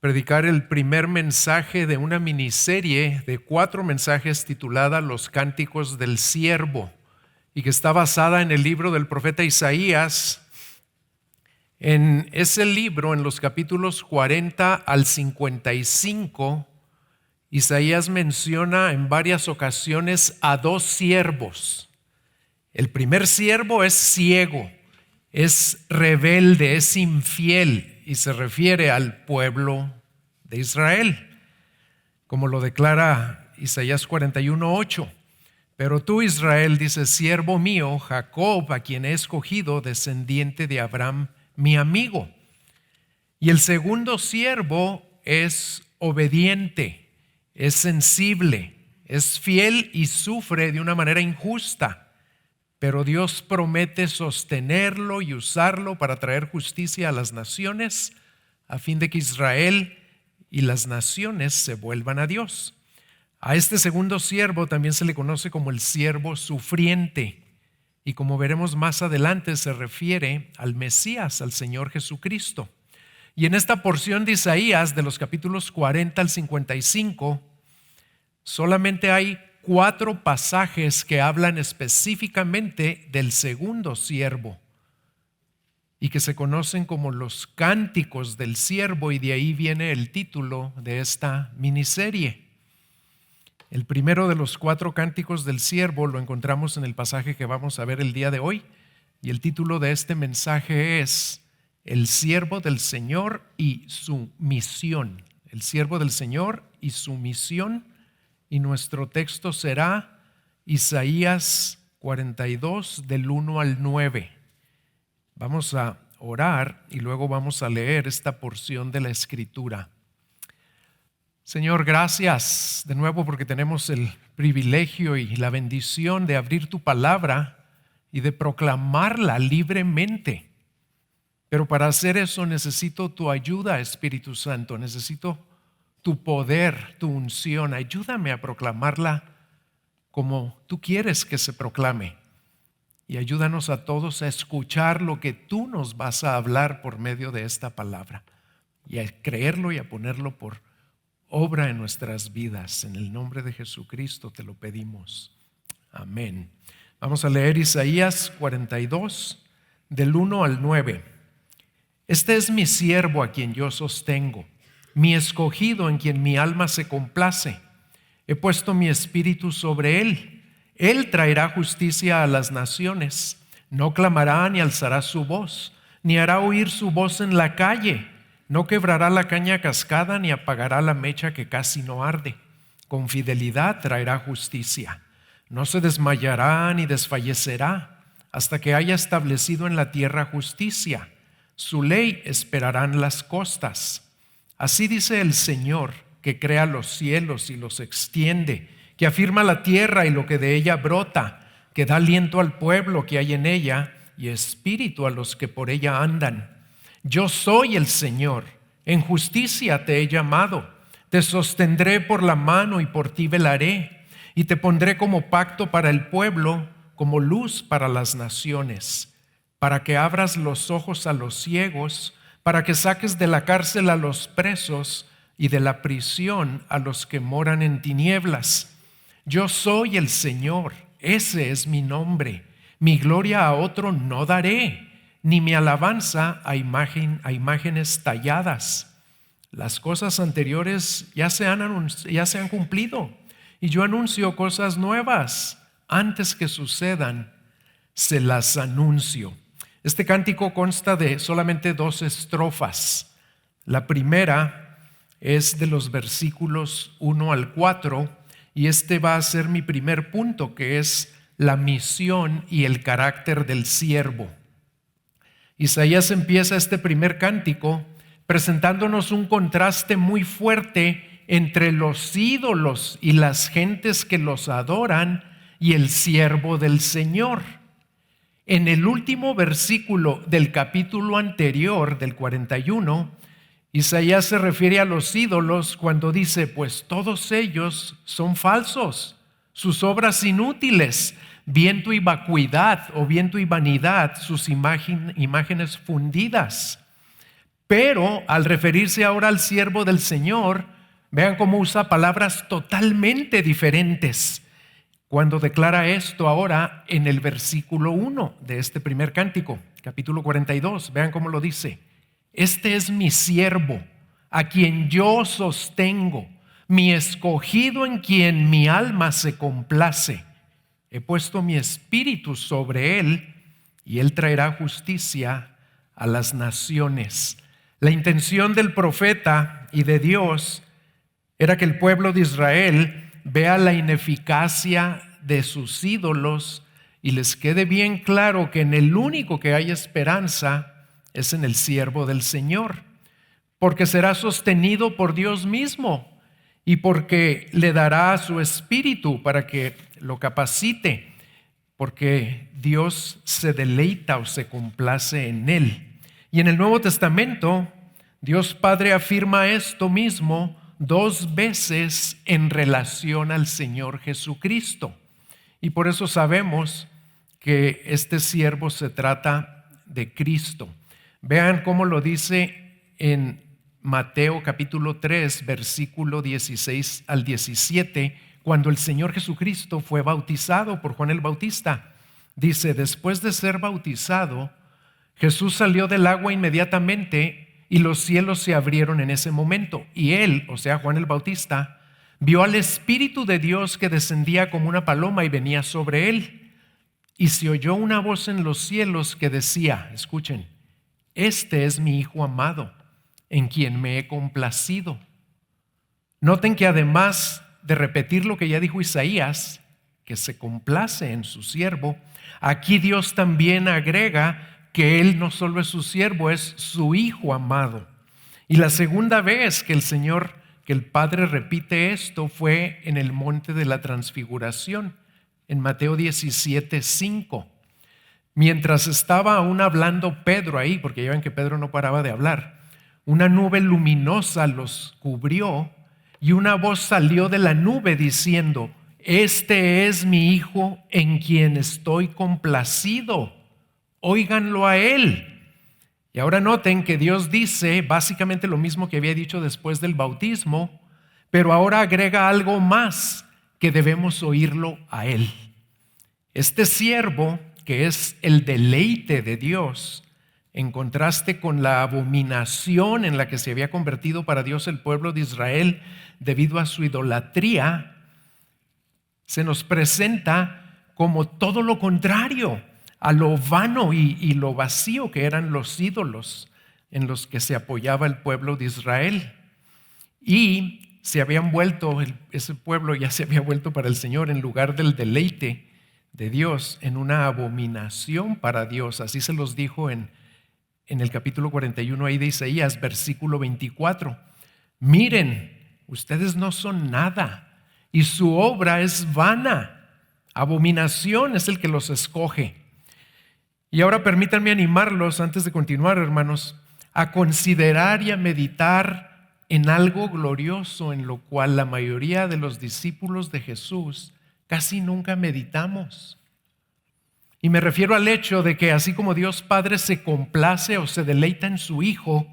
predicar el primer mensaje de una miniserie de 4 mensajes titulada Los Cánticos del Siervo, y que está basada en el libro del profeta Isaías. En ese libro, en los capítulos 40 al 55, Isaías menciona en varias ocasiones a 2 siervos. El primer siervo es ciego, es rebelde, es infiel, y se refiere al pueblo de Israel, como lo declara Isaías 41:8. Pero tú, Israel, dice: siervo mío, Jacob, a quien he escogido, descendiente de Abraham, mi amigo. Y el segundo siervo es obediente, es sensible, es fiel y sufre de una manera injusta. Pero Dios promete sostenerlo y usarlo para traer justicia a las naciones, a fin de que Israel y las naciones se vuelvan a Dios. A este segundo siervo también se le conoce como el siervo sufriente, y como veremos más adelante se refiere al Mesías, al Señor Jesucristo. Y en esta porción de Isaías, de los capítulos 40 al 55, solamente hay 4 pasajes que hablan específicamente del segundo siervo y que se conocen como los Cánticos del Siervo, y de ahí viene el título de esta miniserie. El primero de los 4 Cánticos del Siervo lo encontramos en el pasaje que vamos a ver el día de hoy, y el título de este mensaje es El Siervo del Señor y su misión. El Siervo del Señor y su misión. Y nuestro texto será Isaías 42 del 1 al 9. Vamos a orar y luego vamos a leer esta porción de la Escritura. Señor, gracias de nuevo porque tenemos el privilegio y la bendición de abrir tu palabra y de proclamarla libremente. Pero para hacer eso necesito tu ayuda, Espíritu Santo. Necesito tu poder, tu unción. Ayúdame a proclamarla como tú quieres que se proclame. Y ayúdanos a todos a escuchar lo que tú nos vas a hablar por medio de esta palabra, y a creerlo y a ponerlo por obra en nuestras vidas. En el nombre de Jesucristo te lo pedimos. Amén. Vamos a leer Isaías 42 del 1 al 9. Este es mi siervo a quien yo sostengo, mi escogido en quien mi alma se complace. He puesto mi espíritu sobre él. Él traerá justicia a las naciones. No clamará ni alzará su voz, ni hará oír su voz en la calle. No quebrará la caña cascada, ni apagará la mecha que casi no arde. Con fidelidad traerá justicia. No se desmayará ni desfallecerá hasta que haya establecido en la tierra justicia. Su ley esperarán las costas. Así dice el Señor, que crea los cielos y los extiende, que afirma la tierra y lo que de ella brota, que da aliento al pueblo que hay en ella y espíritu a los que por ella andan. Yo soy el Señor, en justicia te he llamado, te sostendré por la mano y por ti velaré, y te pondré como pacto para el pueblo, como luz para las naciones, para que abras los ojos a los ciegos, para que saques de la cárcel a los presos y de la prisión a los que moran en tinieblas. Yo soy el Señor, ese es mi nombre. Mi gloria a otro no daré, ni mi alabanza a imágenes talladas. Las cosas anteriores ya se han cumplido, y yo anuncio cosas nuevas. Antes que sucedan, se las anuncio. Este cántico consta de solamente 2 estrofas. La primera es de los versículos 1 al 4, y este va a ser mi primer punto, que es la misión y el carácter del siervo. Isaías empieza este primer cántico presentándonos un contraste muy fuerte entre los ídolos y las gentes que los adoran y el siervo del Señor. En el último versículo del capítulo anterior, del 41, Isaías se refiere a los ídolos cuando dice: pues todos ellos son falsos, sus obras inútiles, viento y vacuidad o viento y vanidad, sus imágenes fundidas. Pero al referirse ahora al siervo del Señor, vean cómo usa palabras totalmente diferentes cuando declara esto ahora en el versículo 1 de este primer cántico, capítulo 42. Vean cómo lo dice: este es mi siervo, a quien yo sostengo, mi escogido, en quien mi alma se complace. He puesto mi espíritu sobre él, y él traerá justicia a las naciones. La intención del profeta y de Dios era que el pueblo de Israel vea la ineficacia de sus ídolos y les quede bien claro que en el único que hay esperanza es en el siervo del Señor, porque será sostenido por Dios mismo y porque le dará su espíritu para que lo capacite, porque Dios se deleita o se complace en él. Y en el Nuevo Testamento, Dios Padre afirma esto mismo 2 veces en relación al Señor Jesucristo. Y por eso sabemos que este siervo se trata de Cristo. Vean cómo lo dice en Mateo capítulo 3, versículo 16 al 17, cuando el Señor Jesucristo fue bautizado por Juan el Bautista. Dice: después de ser bautizado, Jesús salió del agua inmediatamente y los cielos se abrieron en ese momento. Y él, o sea, Juan el Bautista, vio al Espíritu de Dios que descendía como una paloma y venía sobre él. Y se oyó una voz en los cielos que decía, escuchen: este es mi Hijo amado, en quien me he complacido. Noten que además de repetir lo que ya dijo Isaías, que se complace en su siervo, aquí Dios también agrega que él no solo es su siervo, es su Hijo amado. Y la segunda vez que el Padre repite esto fue en el monte de la transfiguración, en Mateo 17:5. Mientras estaba aún hablando Pedro ahí, porque ya ven que Pedro no paraba de hablar, una nube luminosa los cubrió y una voz salió de la nube diciendo: este es mi Hijo en quien estoy complacido, óiganlo a él. Y ahora noten que Dios dice básicamente lo mismo que había dicho después del bautismo, pero ahora agrega algo más, que debemos oírlo a él. Este siervo, que es el deleite de Dios, en contraste con la abominación en la que se había convertido para Dios el pueblo de Israel debido a su idolatría, se nos presenta como todo lo contrario a lo vano y lo vacío que eran los ídolos en los que se apoyaba el pueblo de Israel. Y se habían vuelto, ese pueblo ya se había vuelto para el Señor, en lugar del deleite de Dios, en una abominación para Dios. Así se los dijo en el capítulo 41 ahí de Isaías, versículo 24. Miren, ustedes no son nada y su obra es vana. Abominación es el que los escoge. Y ahora permítanme animarlos, antes de continuar, hermanos, a considerar y a meditar en algo glorioso en lo cual la mayoría de los discípulos de Jesús casi nunca meditamos. Y me refiero al hecho de que así como Dios Padre se complace o se deleita en su Hijo,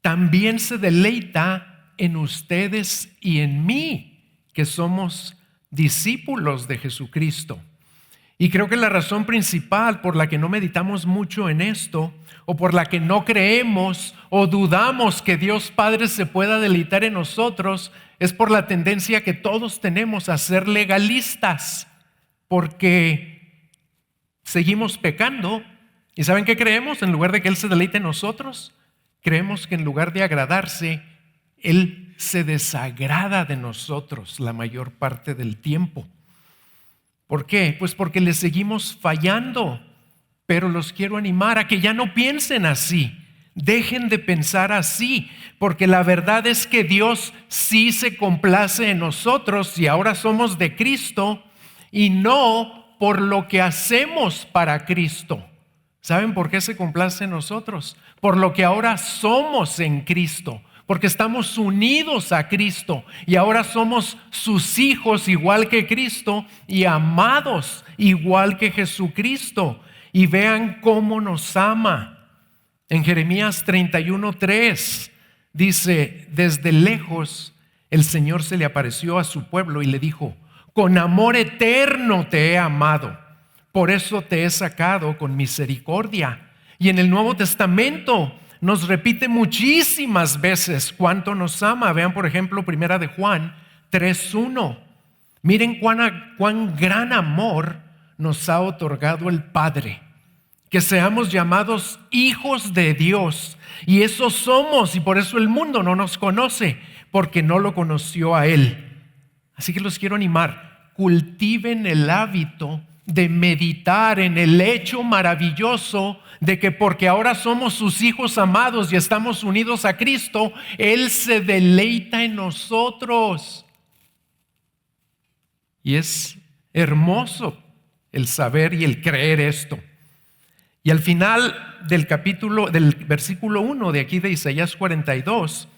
también se deleita en ustedes y en mí, que somos discípulos de Jesucristo. Y creo que la razón principal por la que no meditamos mucho en esto, o por la que no creemos o dudamos que Dios Padre se pueda deleitar en nosotros, es por la tendencia que todos tenemos a ser legalistas, porque seguimos pecando. ¿Y saben qué creemos? En lugar de que Él se deleite en nosotros, creemos que en lugar de agradarse, Él se desagrada de nosotros la mayor parte del tiempo. ¿Por qué? Pues porque le seguimos fallando. Pero los quiero animar a que ya no piensen así. Dejen de pensar así, porque la verdad es que Dios sí se complace en nosotros y ahora somos de Cristo, y no por lo que hacemos para Cristo. ¿Saben por qué se complace en nosotros? Por lo que ahora somos en Cristo. Porque estamos unidos a Cristo y ahora somos sus hijos igual que Cristo y amados igual que Jesucristo. Y vean cómo nos ama. En Jeremías 31:3 dice: desde lejos el Señor se le apareció a su pueblo y le dijo: con amor eterno te he amado, por eso te he sacado con misericordia. Y en el Nuevo Testamento nos repite muchísimas veces cuánto nos ama. Vean, por ejemplo, Primera de Juan 3:1. Miren cuán gran amor nos ha otorgado el Padre, que seamos llamados hijos de Dios. Y eso somos, y por eso el mundo no nos conoce, porque no lo conoció a Él. Así que los quiero animar: cultiven el hábito de meditar en el hecho maravilloso de que porque ahora somos sus hijos amados y estamos unidos a Cristo, Él se deleita en nosotros. Y es hermoso el saber y el creer esto. Y al final del versículo 1 de aquí de Isaías 42,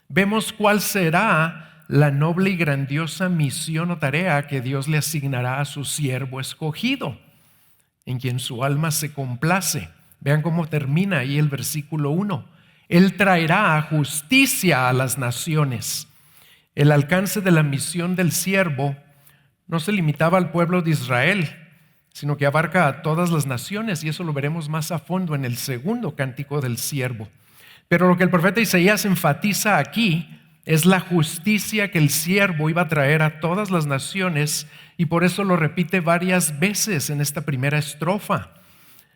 vemos cuál será la noble y grandiosa misión o tarea que Dios le asignará a su siervo escogido, en quien su alma se complace. Vean cómo termina ahí el versículo 1. Él traerá justicia a las naciones. El alcance de la misión del siervo no se limitaba al pueblo de Israel, sino que abarca a todas las naciones, y eso lo veremos más a fondo en el segundo cántico del siervo. Pero lo que el profeta Isaías enfatiza aquí es la justicia que el siervo iba a traer a todas las naciones, y por eso lo repite varias veces en esta primera estrofa.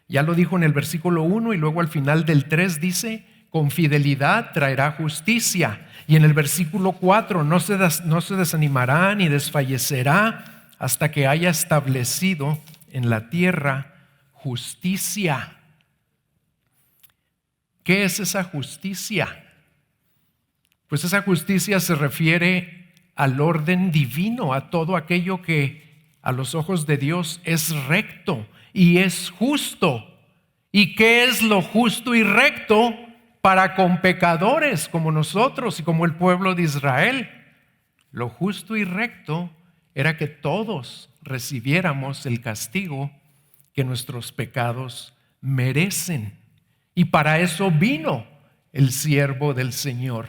Ya lo dijo en el versículo 1 y luego al final del 3 dice: con fidelidad traerá justicia. Y en el versículo 4, no se desanimará ni desfallecerá hasta que haya establecido en la tierra justicia. ¿Qué es esa justicia? Pues esa justicia se refiere al orden divino, a todo aquello que a los ojos de Dios es recto y es justo. ¿Y qué es lo justo y recto para con pecadores como nosotros y como el pueblo de Israel? Lo justo y recto era que todos recibiéramos el castigo que nuestros pecados merecen. Y para eso vino el siervo del Señor.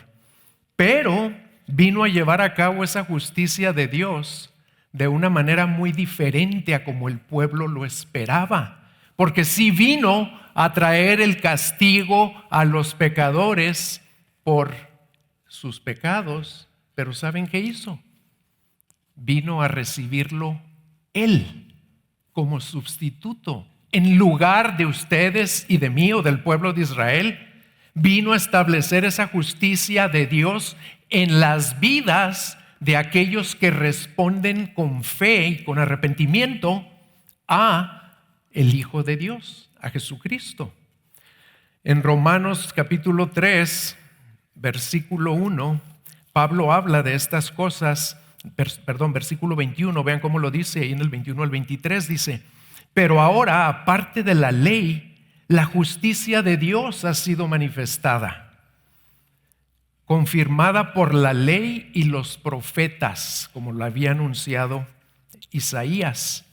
Pero vino a llevar a cabo esa justicia de Dios de una manera muy diferente a como el pueblo lo esperaba. Porque sí vino a traer el castigo a los pecadores por sus pecados, pero ¿saben qué hizo? Vino a recibirlo Él como sustituto. En lugar de ustedes y de mí o del pueblo de Israel, vino a establecer esa justicia de Dios en las vidas de aquellos que responden con fe y con arrepentimiento a el Hijo de Dios, a Jesucristo. En Romanos capítulo 3, versículo 1, Pablo habla de estas cosas. Versículo 21, vean cómo lo dice ahí en el 21 al 23, dice: pero ahora, aparte de la ley, la justicia de Dios ha sido manifestada, confirmada por la ley y los profetas, como lo había anunciado Isaías.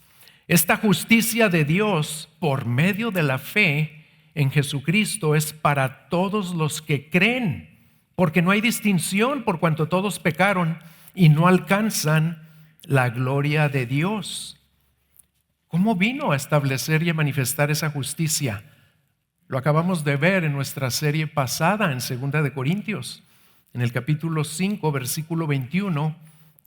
Esta justicia de Dios por medio de la fe en Jesucristo es para todos los que creen, porque no hay distinción, por cuanto todos pecaron y no alcanzan la gloria de Dios. ¿Cómo vino a establecer y a manifestar esa justicia? Lo acabamos de ver en nuestra serie pasada en 2 de Corintios. En el capítulo 5, versículo 21,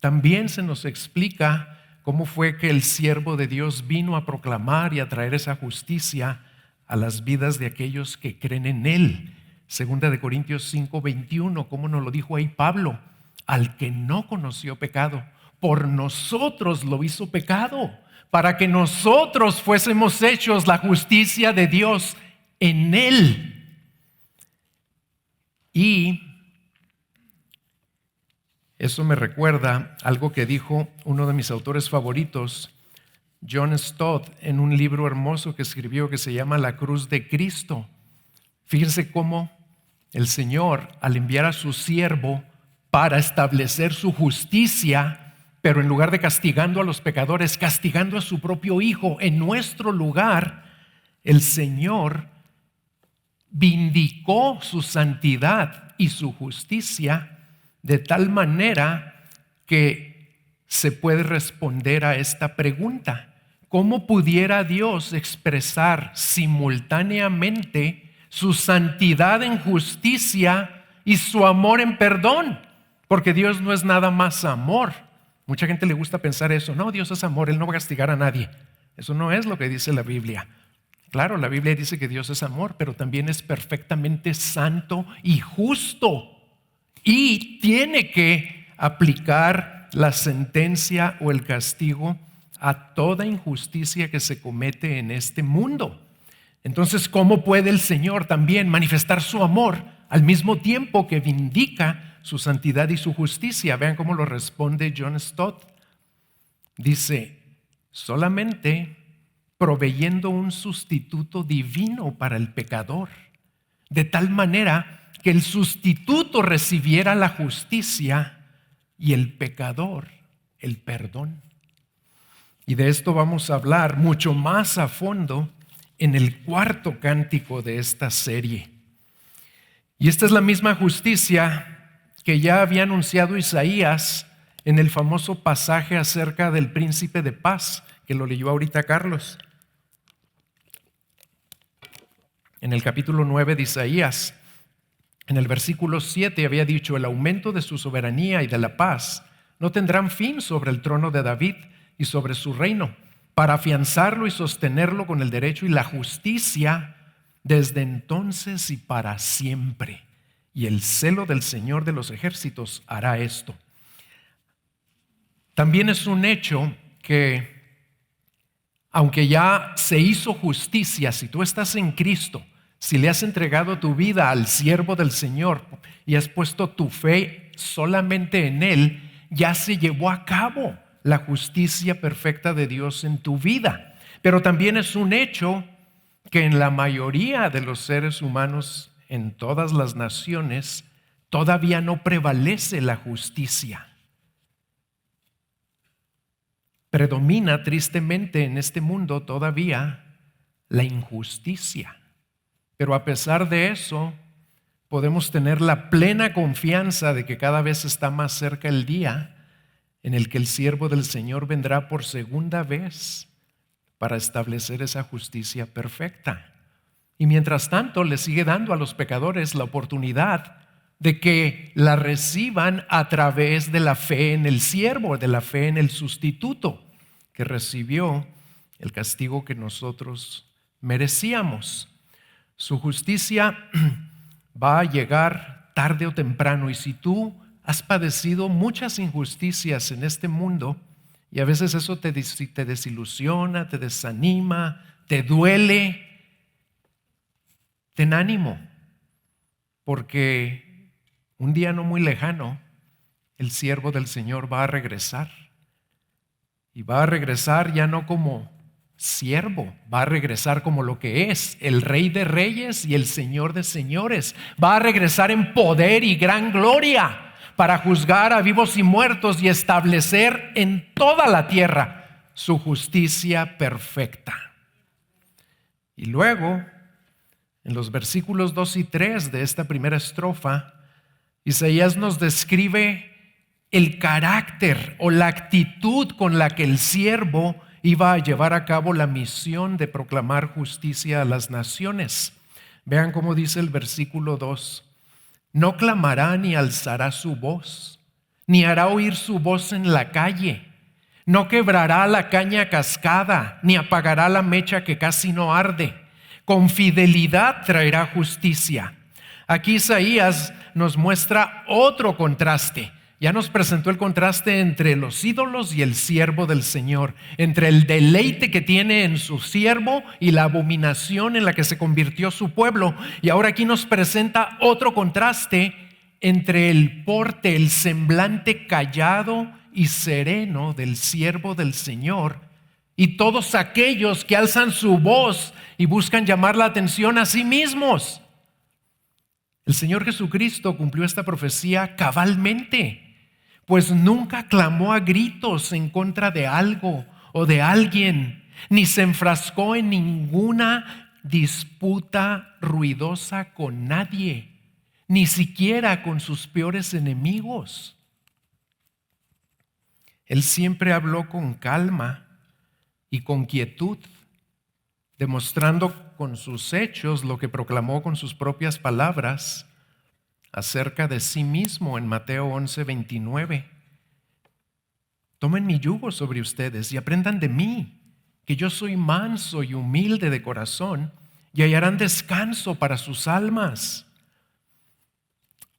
también se nos explica cómo fue que el siervo de Dios vino a proclamar y a traer esa justicia a las vidas de aquellos que creen en Él. 2 de Corintios 5, 21, como nos lo dijo ahí Pablo: al que no conoció pecado, por nosotros lo hizo pecado, para que nosotros fuésemos hechos la justicia de Dios en Él. Y eso me recuerda algo que dijo uno de mis autores favoritos, John Stott, en un libro hermoso que escribió que se llama La Cruz de Cristo. Fíjense cómo el Señor, al enviar a su siervo para establecer su justicia, pero en lugar de castigando a los pecadores, castigando a su propio Hijo en nuestro lugar, el Señor vindicó su santidad y su justicia de tal manera que se puede responder a esta pregunta: ¿cómo pudiera Dios expresar simultáneamente su santidad en justicia y su amor en perdón? Porque Dios no es nada más amor. Mucha gente le gusta pensar eso. No, Dios es amor, Él no va a castigar a nadie. Eso no es lo que dice la Biblia. Claro, la Biblia dice que Dios es amor, pero también es perfectamente santo y justo. Y tiene que aplicar la sentencia o el castigo a toda injusticia que se comete en este mundo. Entonces, ¿cómo puede el Señor también manifestar su amor al mismo tiempo que vindica su santidad y su justicia? Vean cómo lo responde John Stott. Dice: solamente proveyendo un sustituto divino para el pecador, de tal manera que el sustituto recibiera la justicia y el pecador el perdón. Y de esto vamos a hablar mucho más a fondo en el cuarto cántico de esta serie. Y esta es la misma justicia que ya había anunciado Isaías en el famoso pasaje acerca del príncipe de paz, que lo leyó ahorita Carlos. En el capítulo 9 de Isaías, en el versículo 7 había dicho: el aumento de su soberanía y de la paz no tendrán fin sobre el trono de David y sobre su reino, para afianzarlo y sostenerlo con el derecho y la justicia desde entonces y para siempre. Y el celo del Señor de los ejércitos hará esto. También es un hecho que, aunque ya se hizo justicia, si tú estás en Cristo, si le has entregado tu vida al siervo del Señor y has puesto tu fe solamente en Él, ya se llevó a cabo la justicia perfecta de Dios en tu vida. Pero también es un hecho que en la mayoría de los seres humanos en todas las naciones todavía no prevalece la justicia. Predomina tristemente en este mundo todavía la injusticia. Pero a pesar de eso, podemos tener la plena confianza de que cada vez está más cerca el día en el que el siervo del Señor vendrá por segunda vez para establecer esa justicia perfecta. Y mientras tanto, le sigue dando a los pecadores la oportunidad de que la reciban a través de la fe en el siervo, de la fe en el sustituto que recibió el castigo que nosotros merecíamos. Su justicia va a llegar tarde o temprano, y si tú has padecido muchas injusticias en este mundo, y a veces eso te desilusiona, te desanima, te duele, ten ánimo, porque un día no muy lejano el siervo del Señor va a regresar, y va a regresar ya no como siervo, va a regresar como lo que es, el Rey de Reyes y el Señor de Señores. Va a regresar en poder y gran gloria para juzgar a vivos y muertos y establecer en toda la tierra su justicia perfecta. Y luego, en los versículos 2 y 3 de esta primera estrofa, Isaías nos describe el carácter o la actitud con la que el siervo iba a llevar a cabo la misión de proclamar justicia a las naciones. Vean cómo dice el versículo 2: no clamará ni alzará su voz, ni hará oír su voz en la calle, no quebrará la caña cascada, ni apagará la mecha que casi no arde. Con fidelidad traerá justicia. Aquí Isaías nos muestra otro contraste. Ya nos presentó el contraste entre los ídolos y el siervo del Señor, entre el deleite que tiene en su siervo y la abominación en la que se convirtió su pueblo. Y ahora aquí nos presenta otro contraste entre el porte, el semblante callado y sereno del siervo del Señor y todos aquellos que alzan su voz y buscan llamar la atención a sí mismos. El Señor Jesucristo cumplió esta profecía cabalmente, pues nunca clamó a gritos en contra de algo o de alguien, ni se enfrascó en ninguna disputa ruidosa con nadie, ni siquiera con sus peores enemigos. Él siempre habló con calma y con quietud, demostrando con sus hechos lo que proclamó con sus propias palabras acerca de sí mismo en Mateo 11:29. Tomen mi yugo sobre ustedes y aprendan de mí, que yo soy manso y humilde de corazón, y hallarán descanso para sus almas.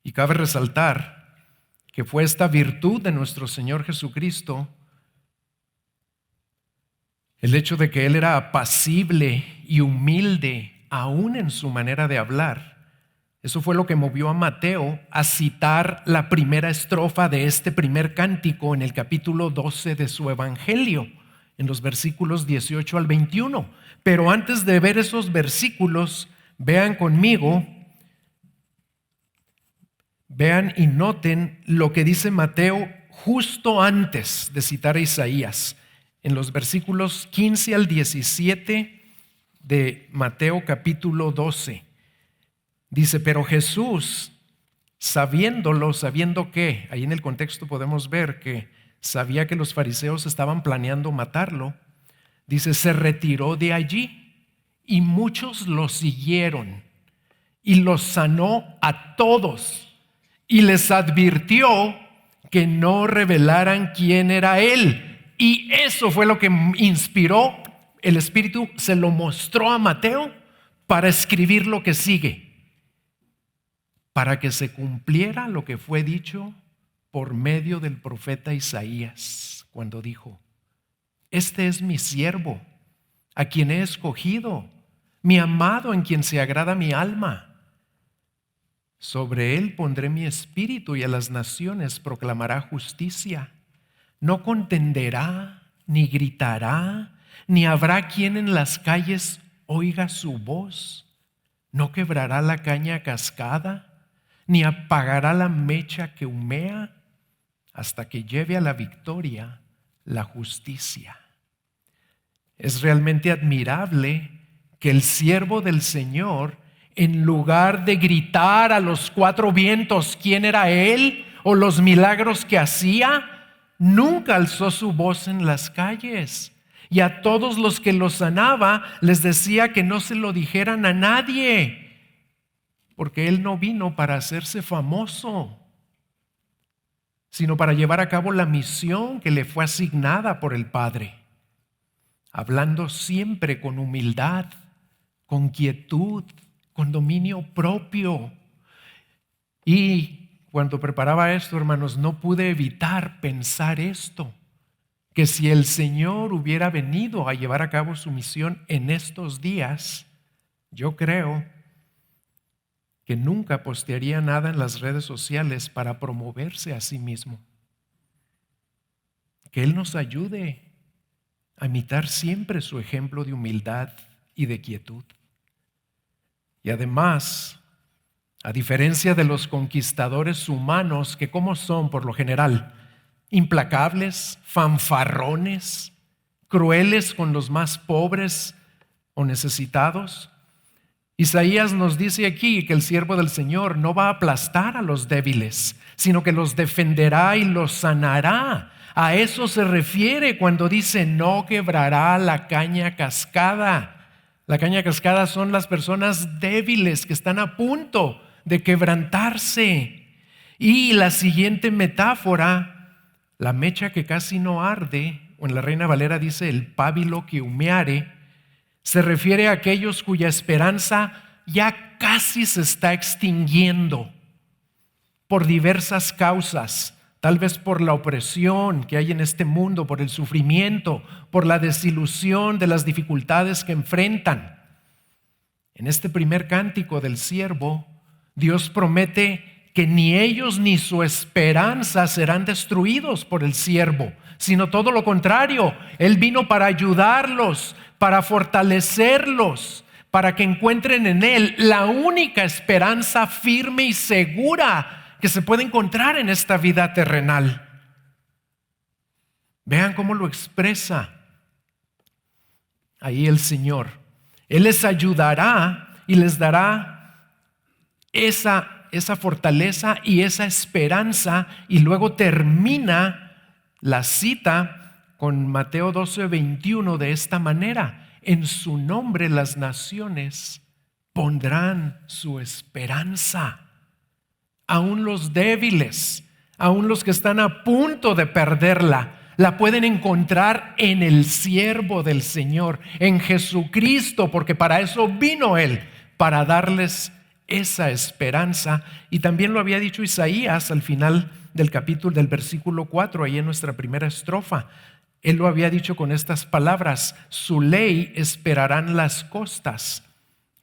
Y cabe resaltar que fue esta virtud de nuestro Señor Jesucristo, el hecho de que Él era apacible y humilde aún en su manera de hablar. Eso fue lo que movió a Mateo a citar la primera estrofa de este primer cántico en el capítulo 12 de su evangelio, en los versículos 18 al 21. Pero antes de ver esos versículos, vean conmigo, vean y noten lo que dice Mateo justo antes de citar a Isaías, en los versículos 15 al 17 de Mateo capítulo 12. Dice, pero Jesús, sabiendo que, ahí en el contexto podemos ver que sabía que los fariseos estaban planeando matarlo, dice, se retiró de allí y muchos lo siguieron y los sanó a todos y les advirtió que no revelaran quién era él. Y eso fue lo que inspiró, el Espíritu se lo mostró a Mateo para escribir lo que sigue, para que se cumpliera lo que fue dicho por medio del profeta Isaías, cuando dijo, este es mi siervo, a quien he escogido, mi amado en quien se agrada mi alma. Sobre él pondré mi espíritu y a las naciones proclamará justicia. No contenderá, ni gritará, ni habrá quien en las calles oiga su voz. No quebrará la caña cascada, ni apagará la mecha que humea, hasta que lleve a la victoria la justicia. Es realmente admirable que el siervo del Señor, en lugar de gritar a los cuatro vientos quién era él o los milagros que hacía, nunca alzó su voz en las calles. Y a todos los que lo sanaba les decía que no se lo dijeran a nadie, porque él no vino para hacerse famoso, sino para llevar a cabo la misión que le fue asignada por el Padre, hablando siempre con humildad, con quietud, con dominio propio. Y cuando preparaba esto, hermanos, no pude evitar pensar esto, que si el Señor hubiera venido a llevar a cabo su misión en estos días, yo creo que nunca postearía nada en las redes sociales para promoverse a sí mismo. Que Él nos ayude a imitar siempre su ejemplo de humildad y de quietud. Y además, a diferencia de los conquistadores humanos, que como son por lo general, implacables, fanfarrones, crueles con los más pobres o necesitados, Isaías nos dice aquí que el siervo del Señor no va a aplastar a los débiles, sino que los defenderá y los sanará. A eso se refiere cuando dice no quebrará la caña cascada. La caña cascada son las personas débiles que están a punto de quebrantarse. Y la siguiente metáfora, la mecha que casi no arde, o en la Reina Valera dice el pábilo que humeare, se refiere a aquellos cuya esperanza ya casi se está extinguiendo por diversas causas, tal vez por la opresión que hay en este mundo, por el sufrimiento, por la desilusión de las dificultades que enfrentan. En este primer cántico del siervo, Dios promete que ni ellos ni su esperanza serán destruidos por el siervo, sino todo lo contrario. Él vino para ayudarlos, para fortalecerlos, para que encuentren en Él la única esperanza firme y segura que se puede encontrar en esta vida terrenal. Vean cómo lo expresa ahí el Señor. Él les ayudará y les dará esa fortaleza y esa esperanza, y luego termina la cita con Mateo 12:21 de esta manera: en su nombre las naciones pondrán su esperanza. Aún los débiles, aún los que están a punto de perderla, la pueden encontrar en el siervo del Señor, en Jesucristo, porque para eso vino Él, para darles esa esperanza. Y también lo había dicho Isaías al final del capítulo, del versículo 4, ahí en nuestra primera estrofa. Él lo había dicho con estas palabras: su ley esperarán las costas,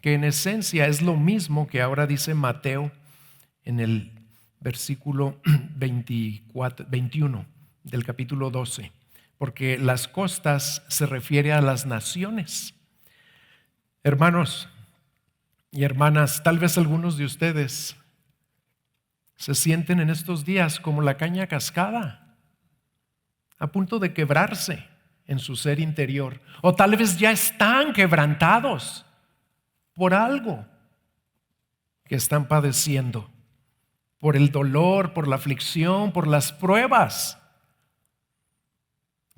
que en esencia es lo mismo que ahora dice Mateo en el versículo 21 del capítulo 12, porque las costas se refiere a las naciones. Hermanos y hermanas, tal vez algunos de ustedes se sienten en estos días como la caña cascada, a punto de quebrarse en su ser interior, o tal vez ya están quebrantados por algo que están padeciendo, por el dolor, por la aflicción, por las pruebas.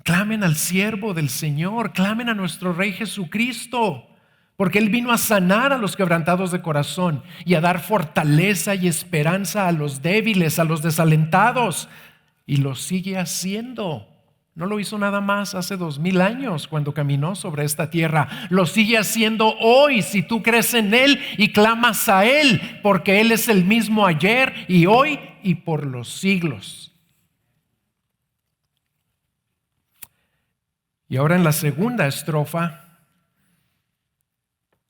Clamen al siervo del Señor, clamen a nuestro Rey Jesucristo, porque Él vino a sanar a los quebrantados de corazón y a dar fortaleza y esperanza a los débiles, a los desalentados, y lo sigue haciendo. No lo hizo nada más hace 2000 años cuando caminó sobre esta tierra. Lo sigue haciendo hoy si tú crees en Él y clamas a Él, porque Él es el mismo ayer y hoy y por los siglos. Y ahora en la segunda estrofa,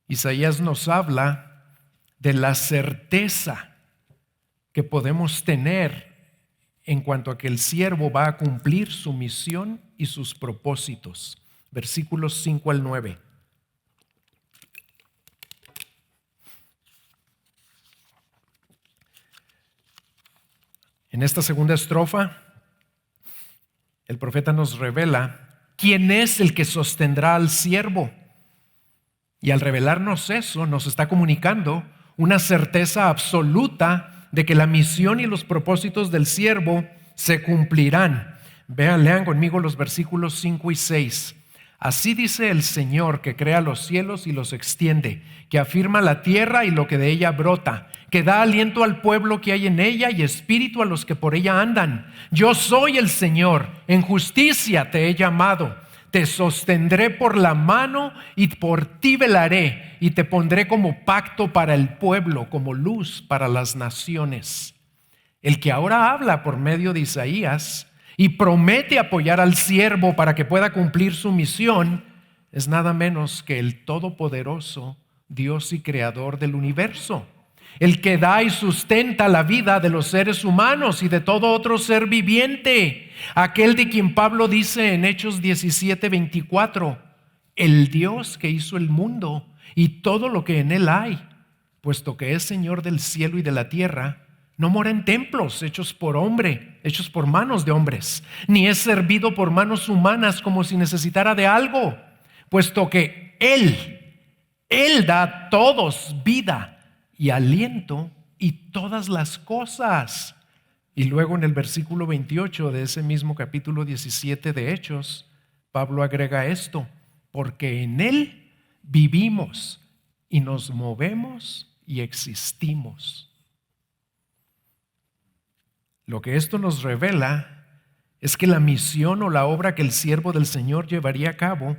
Isaías nos habla de la certeza que podemos tener en cuanto a que el siervo va a cumplir su misión y sus propósitos. Versículos 5 al 9. En esta segunda estrofa, el profeta nos revela quién es el que sostendrá al siervo. Y al revelarnos eso, nos está comunicando una certeza absoluta de que la misión y los propósitos del siervo se cumplirán. Lean conmigo los versículos 5 y 6. Así dice el Señor, que crea los cielos y los extiende, que afirma la tierra y lo que de ella brota, que da aliento al pueblo que hay en ella y espíritu a los que por ella andan. Yo soy el Señor, en justicia te he llamado. Te sostendré por la mano y por ti velaré, y te pondré como pacto para el pueblo, como luz para las naciones. El que ahora habla por medio de Isaías y promete apoyar al siervo para que pueda cumplir su misión es nada menos que el todopoderoso Dios y creador del universo, el que da y sustenta la vida de los seres humanos y de todo otro ser viviente, aquel de quien Pablo dice en Hechos 17:24, el Dios que hizo el mundo y todo lo que en él hay, puesto que es Señor del cielo y de la tierra, no mora en templos hechos por hombre, hechos por manos de hombres, ni es servido por manos humanas como si necesitara de algo, puesto que Él da a todos vida y aliento y todas las cosas. Y luego en el versículo 28 de ese mismo capítulo 17 de Hechos, Pablo agrega esto: porque en Él vivimos y nos movemos y existimos. Lo que esto nos revela es que la misión o la obra que el siervo del Señor llevaría a cabo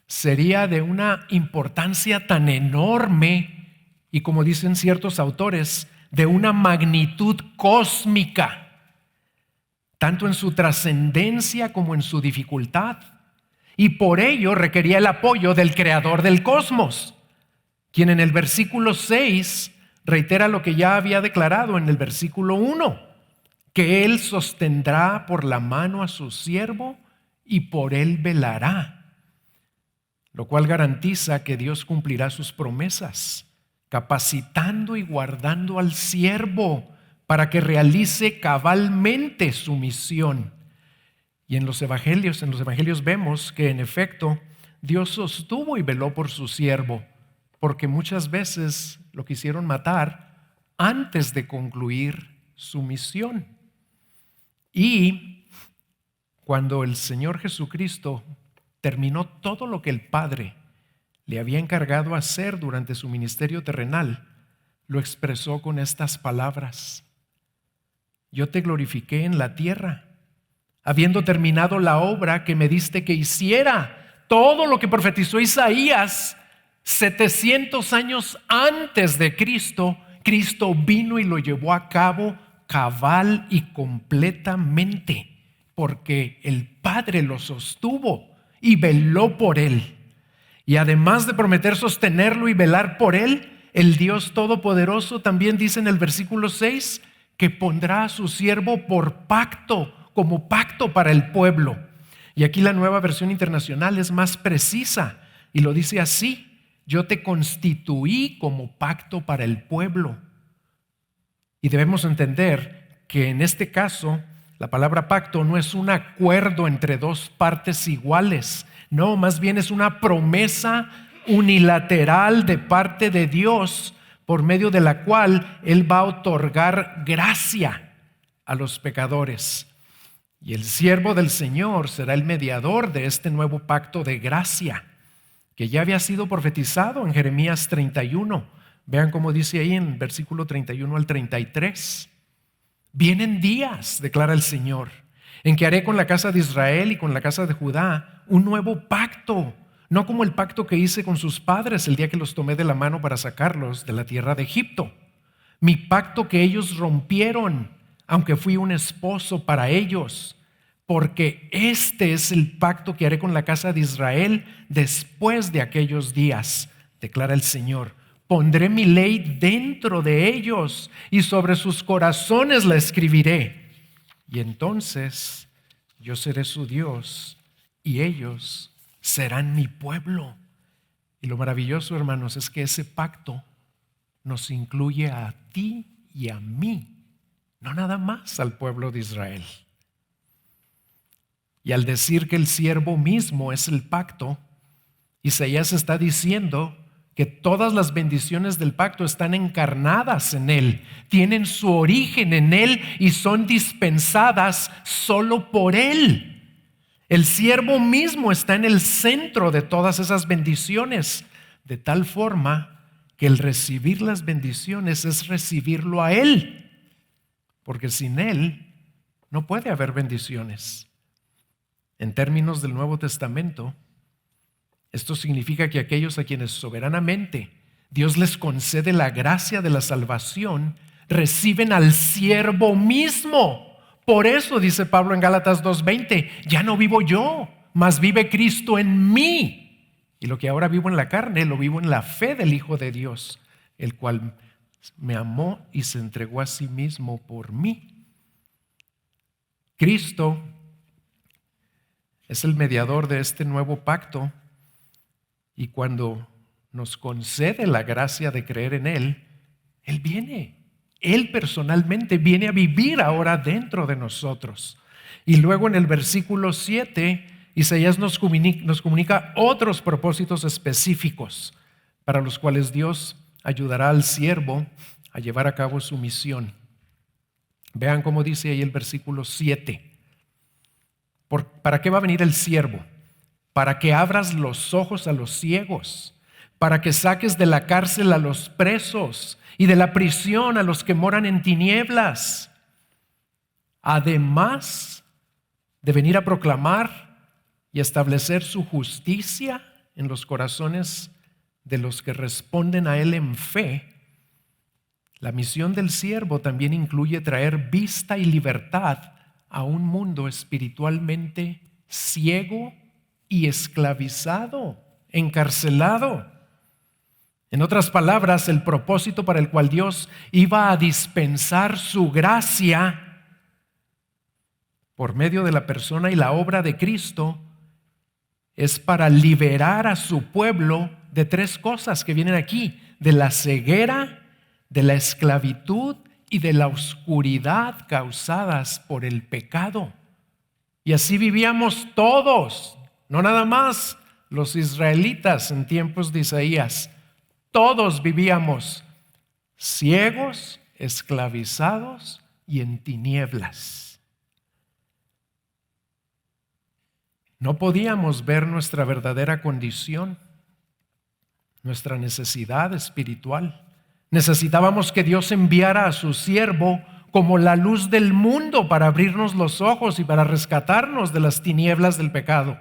sería de una importancia tan enorme y, como dicen ciertos autores, de una magnitud cósmica, tanto en su trascendencia como en su dificultad. Y por ello requería el apoyo del creador del cosmos, quien en el versículo 6 reitera lo que ya había declarado en el versículo 1, que Él sostendrá por la mano a su siervo y por él velará, lo cual garantiza que Dios cumplirá sus promesas, capacitando y guardando al siervo para que realice cabalmente su misión. Y en los evangelios vemos que en efecto Dios sostuvo y veló por su siervo, porque muchas veces lo quisieron matar antes de concluir su misión. Y cuando el Señor Jesucristo terminó todo lo que el Padre le había encargado hacer durante su ministerio terrenal, lo expresó con estas palabras: yo te glorifiqué en la tierra, habiendo terminado la obra que me diste que hiciera. Todo lo que profetizó Isaías 700 años antes de Cristo, Cristo vino y lo llevó a cabo cabal y completamente, porque el Padre lo sostuvo y veló por él. Y además de prometer sostenerlo y velar por él, el Dios Todopoderoso también dice en el versículo 6 que pondrá a su siervo por pacto, como pacto para el pueblo. Y aquí la Nueva Versión Internacional es más precisa y lo dice así: yo te constituí como pacto para el pueblo. Y debemos entender que en este caso la palabra pacto no es un acuerdo entre dos partes iguales, no, más bien es una promesa unilateral de parte de Dios, por medio de la cual Él va a otorgar gracia a los pecadores. Y el siervo del Señor será el mediador de este nuevo pacto de gracia, que ya había sido profetizado en Jeremías 31. Vean cómo dice ahí en versículo 31 al 33. Vienen días, declara el Señor, en que haré con la casa de Israel y con la casa de Judá un nuevo pacto, no como el pacto que hice con sus padres el día que los tomé de la mano para sacarlos de la tierra de Egipto. Mi pacto que ellos rompieron, aunque fui un esposo para ellos, porque este es el pacto que haré con la casa de Israel después de aquellos días, declara el Señor. Pondré mi ley dentro de ellos y sobre sus corazones la escribiré. Y entonces yo seré su Dios y ellos serán mi pueblo. Y lo maravilloso, hermanos, es que ese pacto nos incluye a ti y a mí, no nada más al pueblo de Israel. Y al decir que el siervo mismo es el pacto, Isaías está diciendo que todas las bendiciones del pacto están encarnadas en Él, tienen su origen en Él y son dispensadas solo por Él. El siervo mismo está en el centro de todas esas bendiciones, de tal forma que el recibir las bendiciones es recibirlo a Él, porque sin Él no puede haber bendiciones. En términos del Nuevo Testamento, esto significa que aquellos a quienes soberanamente Dios les concede la gracia de la salvación, reciben al siervo mismo. Por eso dice Pablo en Gálatas 2:20, ya no vivo yo, mas vive Cristo en mí. Y lo que ahora vivo en la carne, lo vivo en la fe del Hijo de Dios, el cual me amó y se entregó a sí mismo por mí. Cristo es el mediador de este nuevo pacto, y cuando nos concede la gracia de creer en Él, Él viene. Él personalmente viene a vivir ahora dentro de nosotros. Y luego en el versículo 7, Isaías nos comunica otros propósitos específicos para los cuales Dios ayudará al siervo a llevar a cabo su misión. Vean cómo dice ahí el versículo 7. ¿Para qué va a venir el siervo? Para que abras los ojos a los ciegos, para que saques de la cárcel a los presos y de la prisión a los que moran en tinieblas. Además de venir a proclamar y establecer su justicia en los corazones de los que responden a Él en fe, la misión del siervo también incluye traer vista y libertad a un mundo espiritualmente ciego y esclavizado, encarcelado. En otras palabras, el propósito para el cual Dios iba a dispensar su gracia por medio de la persona y la obra de Cristo es para liberar a su pueblo de tres cosas que vienen aquí: de la ceguera, de la esclavitud y de la oscuridad causadas por el pecado. Y así vivíamos todos, no nada más los israelitas en tiempos de Isaías, todos vivíamos ciegos, esclavizados y en tinieblas. No podíamos ver nuestra verdadera condición, nuestra necesidad espiritual. Necesitábamos que Dios enviara a su siervo como la luz del mundo para abrirnos los ojos y para rescatarnos de las tinieblas del pecado,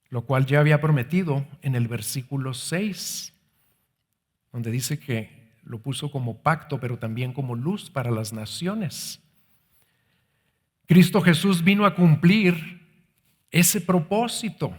lo cual ya había prometido en el versículo 6, donde dice que lo puso como pacto, pero también como luz para las naciones. Cristo Jesús vino a cumplir ese propósito,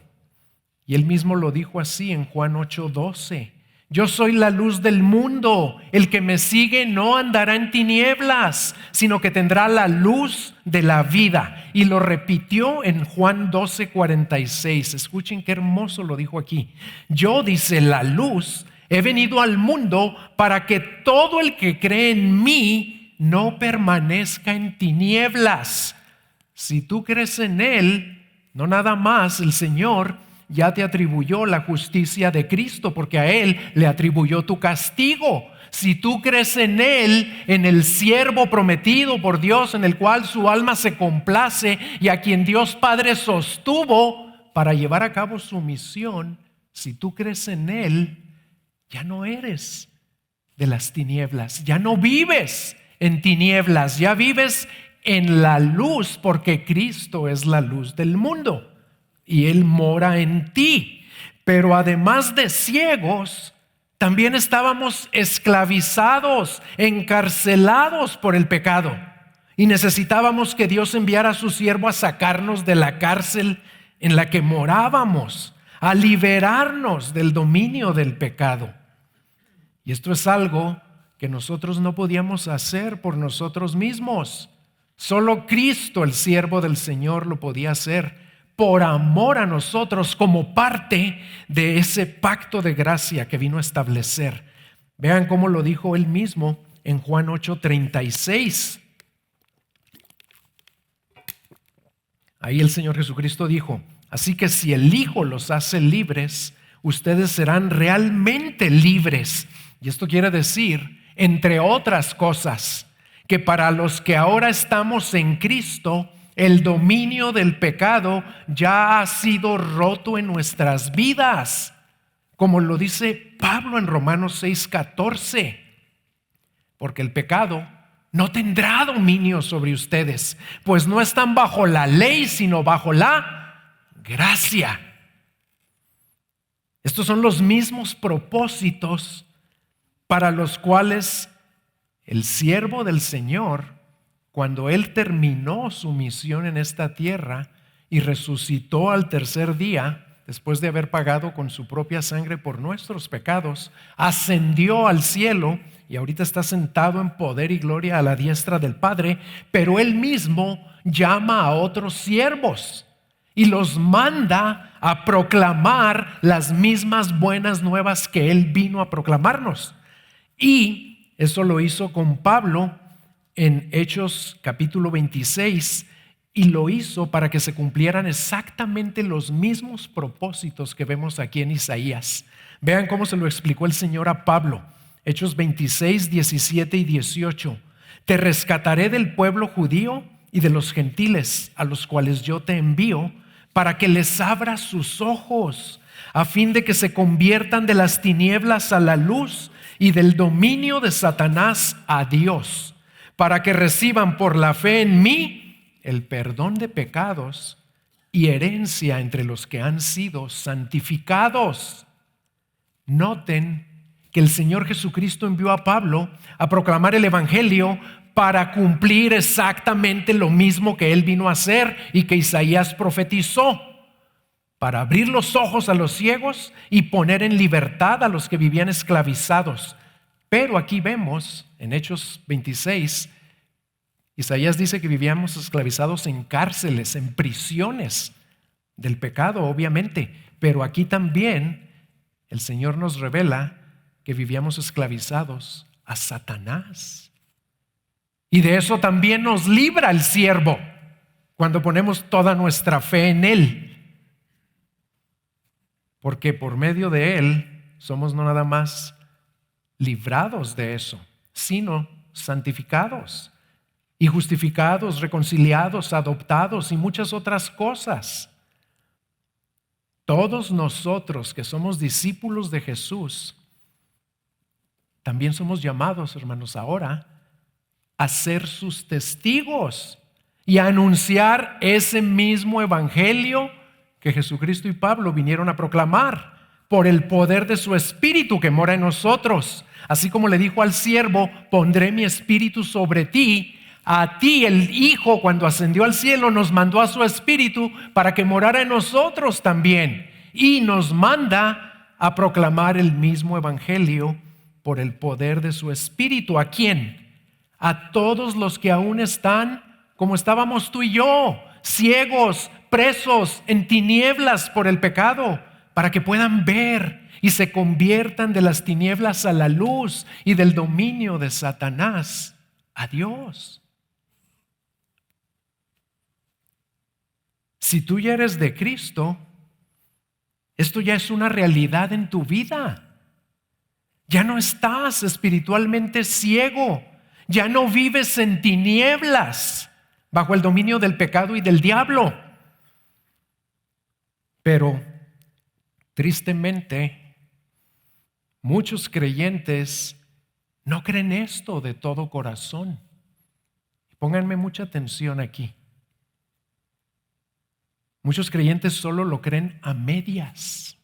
y Él mismo lo dijo así en Juan 8:12. Yo soy la luz del mundo, el que me sigue no andará en tinieblas, sino que tendrá la luz de la vida. Y lo repitió en Juan 12:46. Escuchen qué hermoso lo dijo aquí. Yo, dice, la luz, he venido al mundo para que todo el que cree en mí no permanezca en tinieblas. Si tú crees en Él, no nada más el Señor ya te atribuyó la justicia de Cristo, porque a Él le atribuyó tu castigo. Si tú crees en Él, en el siervo prometido por Dios, en el cual su alma se complace y a quien Dios Padre sostuvo para llevar a cabo su misión, si tú crees en Él, ya no eres de las tinieblas, ya no vives en tinieblas, ya vives en la luz, porque Cristo es la luz del mundo y Él mora en ti. Pero además de ciegos, también estábamos esclavizados, encarcelados por el pecado, y necesitábamos que Dios enviara a su siervo a sacarnos de la cárcel en la que morábamos, a liberarnos del dominio del pecado. Y esto es algo que nosotros no podíamos hacer por nosotros mismos. Solo Cristo, el siervo del Señor, lo podía hacer por amor a nosotros, como parte de ese pacto de gracia que vino a establecer. Vean cómo lo dijo Él mismo en Juan 8:36. Ahí el Señor Jesucristo dijo: así que si el Hijo los hace libres, ustedes serán realmente libres. Y esto quiere decir, entre otras cosas, que para los que ahora estamos en Cristo, el dominio del pecado ya ha sido roto en nuestras vidas, como lo dice Pablo en Romanos 6:14. Porque el pecado no tendrá dominio sobre ustedes, pues no están bajo la ley, sino bajo la gracia. Estos son los mismos propósitos para los cuales el siervo del Señor, cuando Él terminó su misión en esta tierra y resucitó al tercer día, después de haber pagado con su propia sangre por nuestros pecados, ascendió al cielo y ahorita está sentado en poder y gloria a la diestra del Padre, pero Él mismo llama a otros siervos y los manda a proclamar las mismas buenas nuevas que Él vino a proclamarnos. Y eso lo hizo con Pablo en Hechos capítulo 26, y lo hizo para que se cumplieran exactamente los mismos propósitos que vemos aquí en Isaías. Vean cómo se lo explicó el Señor a Pablo. Hechos 26, 17 y 18. Te rescataré del pueblo judío y de los gentiles a los cuales yo te envío, para que les abras sus ojos, a fin de que se conviertan de las tinieblas a la luz y del dominio de Satanás a Dios, para que reciban por la fe en mí el perdón de pecados y herencia entre los que han sido santificados. Noten que el Señor Jesucristo envió a Pablo a proclamar el evangelio para cumplir exactamente lo mismo que Él vino a hacer y que Isaías profetizó, para abrir los ojos a los ciegos y poner en libertad a los que vivían esclavizados. Pero aquí vemos en Hechos 26, Isaías dice que vivíamos esclavizados en cárceles, en prisiones del pecado, obviamente. Pero aquí también el Señor nos revela que vivíamos esclavizados a Satanás. Y de eso también nos libra el siervo cuando ponemos toda nuestra fe en Él. porque por medio de Él somos no nada más librados de eso, sino santificados y justificados, reconciliados, adoptados y muchas otras cosas. Todos nosotros que somos discípulos de Jesús, también somos llamados, hermanos, ahora a ser sus testigos y a anunciar ese mismo evangelio que Jesucristo y Pablo vinieron a proclamar por el poder de su Espíritu que mora en nosotros. Así como le dijo al siervo: pondré mi Espíritu sobre ti. A ti el Hijo, cuando ascendió al cielo, nos mandó a su Espíritu para que morara en nosotros también. Y nos manda a proclamar el mismo evangelio por el poder de su Espíritu. ¿A quién? A todos los que aún están como estábamos tú y yo, ciegos, presos en tinieblas por el pecado, para que puedan ver y se conviertan de las tinieblas a la luz y del dominio de Satanás a Dios. Si tú ya eres de Cristo, esto ya es una realidad en tu vida. Ya no estás espiritualmente ciego, ya no vives en tinieblas bajo el dominio del pecado y del diablo. Pero tristemente, muchos creyentes no creen esto de todo corazón. Pónganme mucha atención aquí. Muchos creyentes solo lo creen a medias.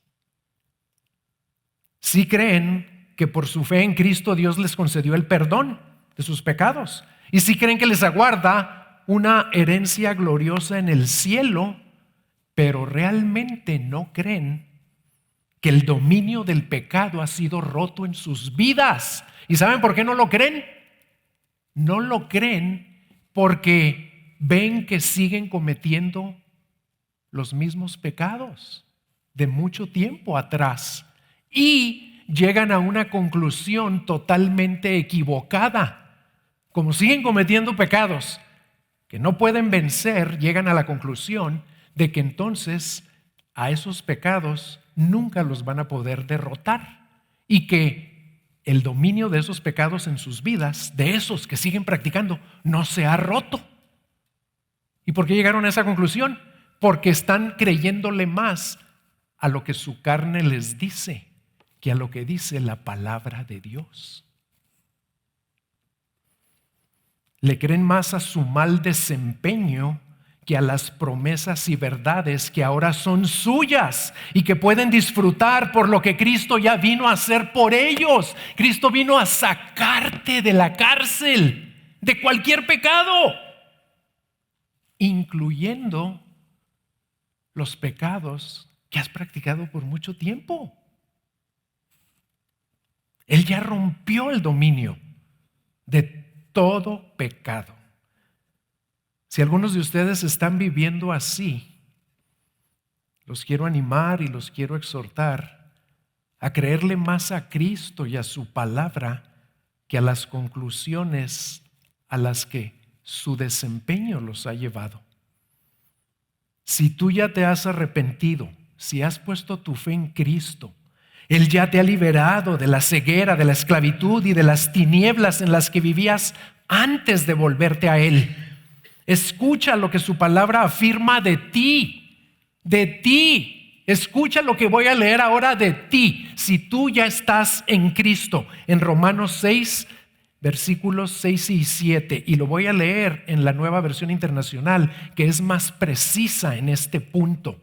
Sí creen que por su fe en Cristo Dios les concedió el perdón de sus pecados. Y sí creen que les aguarda una herencia gloriosa en el cielo, pero realmente no creen que el dominio del pecado ha sido roto en sus vidas. ¿Y saben por qué no lo creen? No lo creen porque ven que siguen cometiendo los mismos pecados de mucho tiempo atrás y llegan a una conclusión totalmente equivocada. Como siguen cometiendo pecados que no pueden vencer, llegan a la conclusión de que entonces a esos pecados nunca los van a poder derrotar y que el dominio de esos pecados en sus vidas, de esos que siguen practicando, no se ha roto. ¿Y por qué llegaron a esa conclusión? Porque están creyéndole más a lo que su carne les dice que a lo que dice la palabra de Dios. Le creen más a su mal desempeño que a las promesas y verdades que ahora son suyas y que pueden disfrutar por lo que Cristo ya vino a hacer por ellos. Cristo vino a sacarte de la cárcel, de cualquier pecado, incluyendo los pecados que has practicado por mucho tiempo. Él ya rompió el dominio de todo pecado. Si algunos de ustedes están viviendo así, los quiero animar y los quiero exhortar a creerle más a Cristo y a su palabra que a las conclusiones a las que su desempeño los ha llevado. Si tú ya te has arrepentido, si has puesto tu fe en Cristo, Él ya te ha liberado de la ceguera, de la esclavitud y de las tinieblas en las que vivías antes de volverte a Él. Escucha lo que su palabra afirma de ti, de ti. Escucha lo que voy a leer ahora de ti, si tú ya estás en Cristo, en Romanos 6, versículos 6 y 7, y lo voy a leer en la Nueva Versión Internacional, que es más precisa en este punto.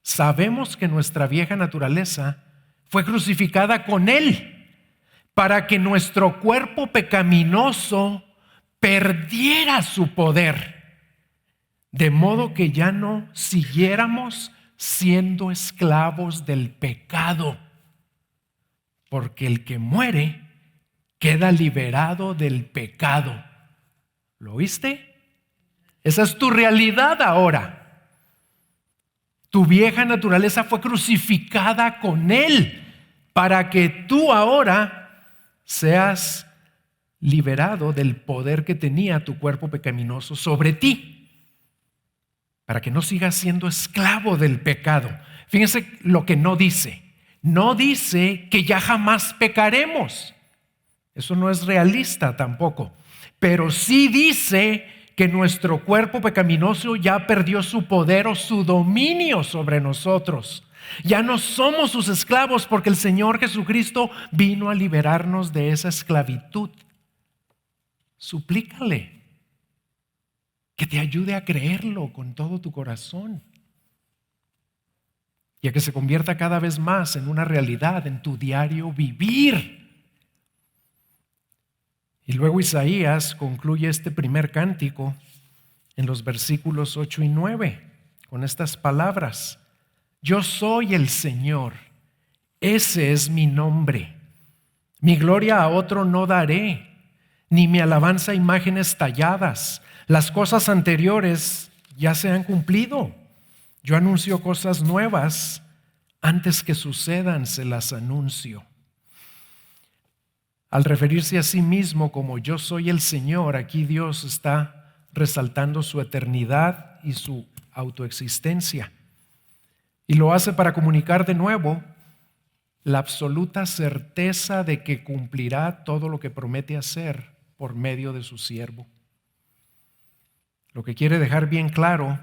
Sabemos que nuestra vieja naturaleza fue crucificada con Él para que nuestro cuerpo pecaminoso perdiera su poder, de modo que ya no siguiéramos siendo esclavos del pecado, porque el que muere queda liberado del pecado. ¿Lo oíste? Esa es tu realidad ahora. Tu vieja naturaleza fue crucificada con Él para que tú ahora seas liberado del poder que tenía tu cuerpo pecaminoso sobre ti, para que no sigas siendo esclavo del pecado. Fíjense lo que no dice. No dice que ya jamás pecaremos. Eso no es realista tampoco. Pero sí dice que nuestro cuerpo pecaminoso ya perdió su poder o su dominio sobre nosotros. Ya no somos sus esclavos porque el Señor Jesucristo vino a liberarnos de esa esclavitud. Suplícale que te ayude a creerlo con todo tu corazón y a que se convierta cada vez más en una realidad en tu diario vivir. Y luego Isaías concluye este primer cántico en los versículos 8 y 9 con estas palabras: yo soy el Señor, ese es mi nombre. Mi gloria a otro no daré, ni mi alabanza a imágenes talladas. Las cosas anteriores ya se han cumplido. Yo anuncio cosas nuevas, antes que sucedan se las anuncio. Al referirse a sí mismo como yo soy el Señor, aquí Dios está resaltando su eternidad y su autoexistencia. Y lo hace para comunicar de nuevo la absoluta certeza de que cumplirá todo lo que promete hacer por medio de su siervo. Lo que quiere dejar bien claro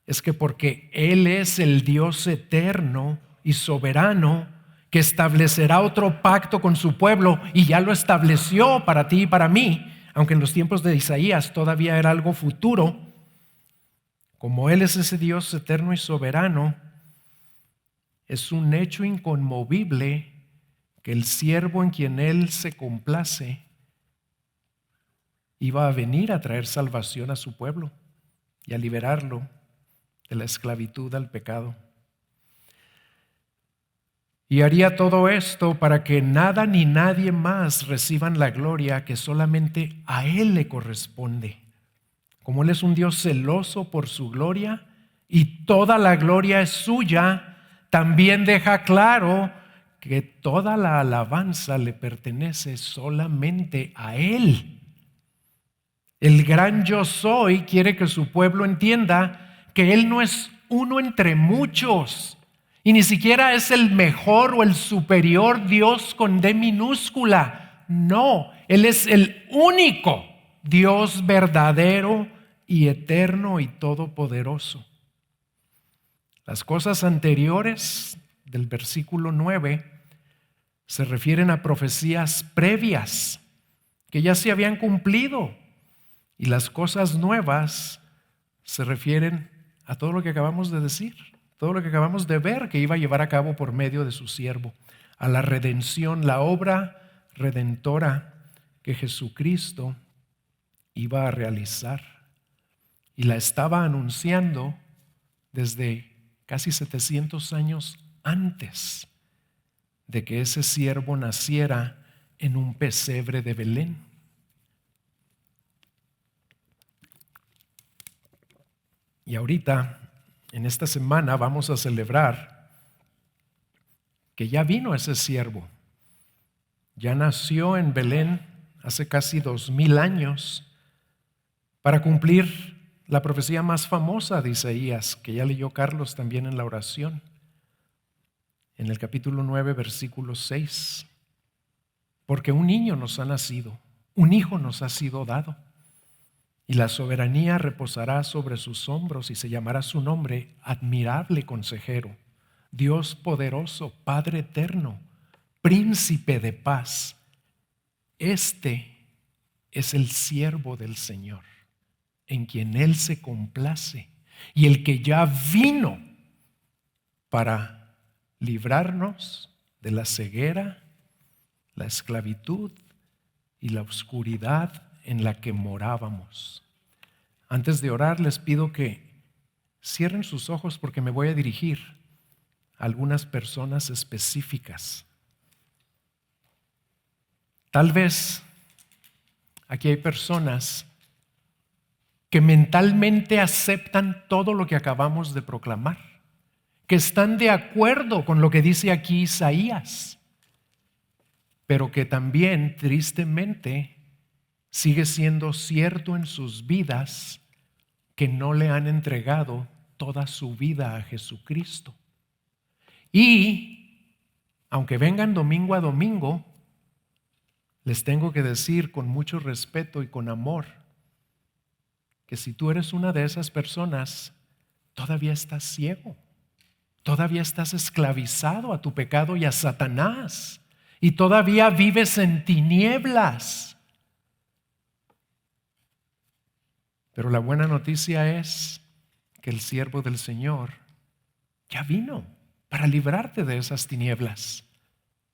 es que porque Él es el Dios eterno y soberano que establecerá otro pacto con su pueblo, y ya lo estableció para ti y para mí, aunque en los tiempos de Isaías todavía era algo futuro. Como Él es ese Dios eterno y soberano, es un hecho inconmovible que el siervo en quien Él se complace iba a venir a traer salvación a su pueblo y a liberarlo de la esclavitud al pecado. Y haría todo esto para que nada ni nadie más reciban la gloria que solamente a Él le corresponde. Como Él es un Dios celoso por su gloria y toda la gloria es suya, también deja claro que toda la alabanza le pertenece solamente a Él. El gran yo soy quiere que su pueblo entienda que Él no es uno entre muchos y ni siquiera es el mejor o el superior Dios con D minúscula. No, Él es el único Dios verdadero y eterno y todopoderoso. Las cosas anteriores del versículo 9 se refieren a profecías previas que ya se habían cumplido, y las cosas nuevas se refieren a todo lo que acabamos de decir, todo lo que acabamos de ver que iba a llevar a cabo por medio de su siervo, a la redención, la obra redentora que Jesucristo iba a realizar, y la estaba anunciando desde casi 700 años antes de que ese siervo naciera en un pesebre de Belén. Y ahorita, en esta semana, vamos a celebrar que ya vino ese siervo. Ya nació en Belén hace casi 2000 años para cumplir la profecía más famosa de Isaías, que ya leyó Carlos también en la oración, en el capítulo 9, versículo 6. Porque un niño nos ha nacido, un hijo nos ha sido dado, y la soberanía reposará sobre sus hombros, y se llamará su nombre Admirable Consejero, Dios poderoso, Padre eterno, Príncipe de paz. Este es el siervo del Señor, en quien Él se complace, y el que ya vino para librarnos de la ceguera, la esclavitud y la oscuridad en la que morábamos. Antes de orar, les pido que cierren sus ojos, porque me voy a dirigir a algunas personas específicas. Tal vez aquí hay personas que mentalmente aceptan todo lo que acabamos de proclamar, que están de acuerdo con lo que dice aquí Isaías, pero que también, tristemente, sigue siendo cierto en sus vidas que no le han entregado toda su vida a Jesucristo. Y aunque vengan domingo a domingo, les tengo que decir con mucho respeto y con amor que si tú eres una de esas personas, todavía estás ciego, todavía estás esclavizado a tu pecado y a Satanás, y todavía vives en tinieblas. Pero la buena noticia es que el siervo del Señor ya vino para librarte de esas tinieblas.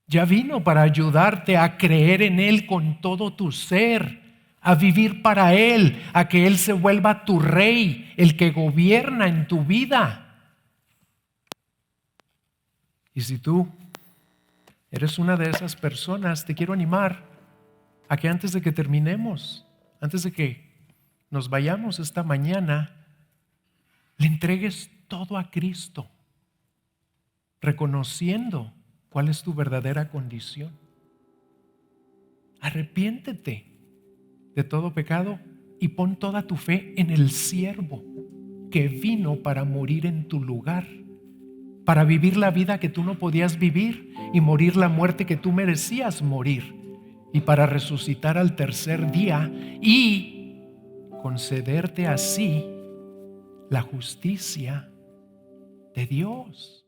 Ya vino para ayudarte a creer en Él con todo tu ser, a vivir para Él, a que Él se vuelva tu rey, el que gobierna en tu vida. Y si tú eres una de esas personas, te quiero animar a que antes de que terminemos, antes de que nos vayamos esta mañana, le entregues todo a Cristo, reconociendo cuál es tu verdadera condición. Arrepiéntete de todo pecado y pon toda tu fe en el siervo que vino para morir en tu lugar, para vivir la vida que tú no podías vivir y morir la muerte que tú merecías morir, y para resucitar al tercer día y concederte así la justicia de Dios.